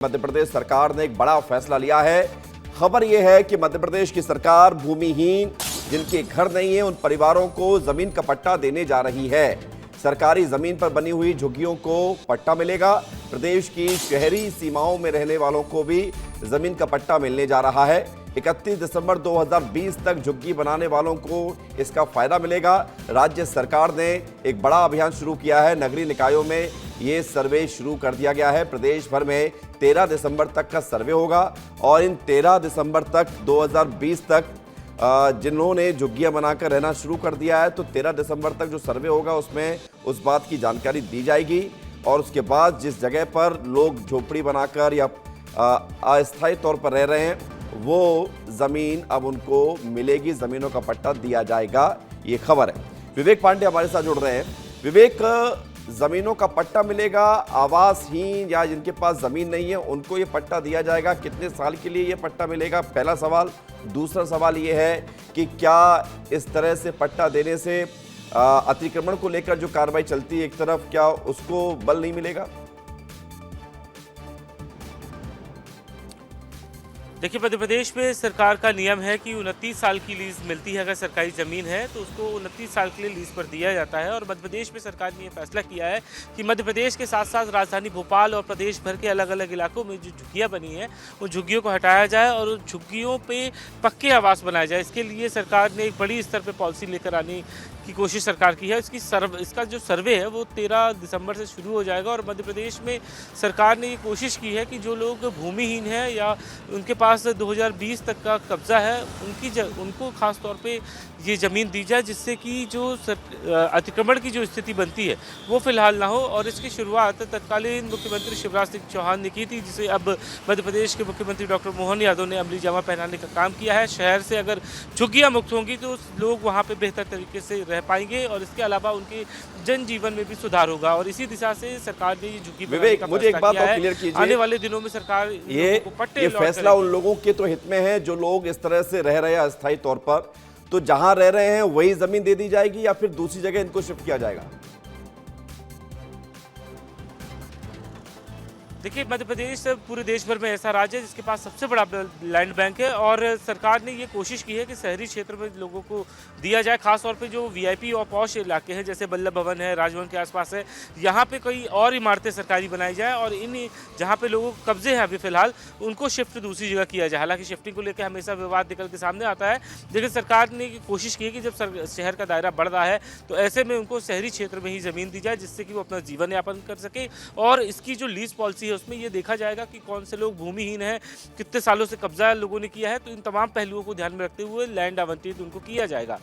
मध्य प्रदेश सरकार ने एक बड़ा फैसला लिया है। खबर यह है कि मध्य प्रदेश की सरकार भूमिहीन जिनके घर नहीं है उन परिवारों को जमीन का पट्टा देने जा रही है। सरकारी जमीन पर बनी हुई झुग्गियों को पट्टा मिलेगा। प्रदेश की शहरी सीमाओं में रहने वालों को भी जमीन का पट्टा मिलने जा रहा है। 31 दिसंबर 2020 तक झुग्गी बनाने वालों को इसका फायदा मिलेगा। राज्य सरकार ने एक बड़ा अभियान शुरू किया है। नगरीय निकायों में ये सर्वे शुरू कर दिया गया है। प्रदेश भर में 13 दिसंबर तक का सर्वे होगा और इन 13 दिसंबर तक 2020 तक जिन्होंने झुग्गियां बनाकर रहना शुरू कर दिया है तो 13 दिसंबर तक जो सर्वे होगा उसमें उस बात की जानकारी दी जाएगी और उसके बाद जिस जगह पर लोग झोपड़ी बनाकर या अस्थायी तौर पर रह रहे हैं वो जमीन अब उनको मिलेगी, जमीनों का पट्टा दिया जाएगा। ये खबर है। विवेक पांडे हमारे साथ जुड़ रहे हैं। विवेक, जमीनों का पट्टा मिलेगा, आवासहीन या जिनके पास जमीन नहीं है उनको ये पट्टा दिया जाएगा। कितने साल के लिए ये पट्टा मिलेगा, पहला सवाल। दूसरा सवाल ये है कि क्या इस तरह से पट्टा देने से अतिक्रमण को लेकर जो कार्रवाई चलती है एक तरफ, क्या उसको बल नहीं मिलेगा? देखिए, मध्य प्रदेश में सरकार का नियम है कि 29 साल की लीज मिलती है। अगर सरकारी ज़मीन है तो उसको 29 साल के लिए लीज पर दिया जाता है और मध्य प्रदेश में सरकार ने ये फैसला किया है कि मध्य प्रदेश के साथ साथ राजधानी भोपाल और प्रदेश भर के अलग अलग इलाकों में जो झुग्गियाँ बनी हैं उन झुग्गियों को हटाया जाए और उन झुग्गियों पे पक्के आवास बनाए जाए। इसके लिए सरकार ने एक बड़ी स्तर पर पॉलिसी लेकर आने की कोशिश सरकार की है। इसका जो सर्वे है वो 13 दिसंबर से शुरू हो जाएगा और मध्य प्रदेश में सरकार ने ये कोशिश की है कि जो लोग भूमिहीन हैं या उनके पास 2020 तक का कब्जा है उनको खास तौर पे ये ज़मीन दी जाए, जिससे कि जो अतिक्रमण की जो स्थिति बनती है वो फिलहाल ना हो। और इसकी शुरुआत तत्कालीन मुख्यमंत्री शिवराज सिंह चौहान ने की थी, जिसे अब मध्य प्रदेश के मुख्यमंत्री डॉक्टर मोहन यादव ने अमली जामा पहनाने का काम किया है। शहर से अगर झुग्गियाँ मुक्त होंगी तो लोग वहाँ पर बेहतर तरीके से रह पाएंगे और इसके अलावा उनके जनजीवन में भी सुधार होगा और इसी दिशा से सरकार ने ये झुग्गी विवेक, मुझे एक बात और क्लियर कीजिए। आने वाले दिनों में सरकार ये फैसला उन लोगों के तो हित में है जो लोग इस तरह से रह रहे हैं अस्थायी तौर पर, तो जहां रह रहे हैं वही जमीन दे दी जाएगी या फिर दूसरी जगह इनको शिफ्ट किया जाएगा? देखिए, मध्य प्रदेश पूरे देश भर में ऐसा राज्य है जिसके पास सबसे बड़ा लैंड बैंक है और सरकार ने ये कोशिश की है कि शहरी क्षेत्र में लोगों को दिया जाए। खासतौर पे जो वीआईपी और पॉश इलाके हैं जैसे बल्लभ भवन है, राजभवन के आसपास है, यहाँ पे कोई और इमारतें सरकारी बनाई जाए और इन जहाँ पे लोगों को कब्जे हैं अभी फिलहाल उनको शिफ्ट दूसरी जगह किया जाए। हालांकि शिफ्टिंग को लेकर हमेशा विवाद निकल के सामने आता है, लेकिन सरकार ने कोशिश की है कि जब शहर का दायरा बढ़ रहा है तो ऐसे में उनको शहरी क्षेत्र में ही ज़मीन दी जाए जिससे कि वो अपना जीवन यापन कर सके। और इसकी जो लीज पॉलिसी उसमें ये देखा जाएगा कि कौन से लोग भूमिहीन हैं, कितने सालों से कब्जा लोगों ने किया है, तो इन तमाम पहलुओं को ध्यान में रखते हुए लैंड आवंटित उनको किया जाएगा।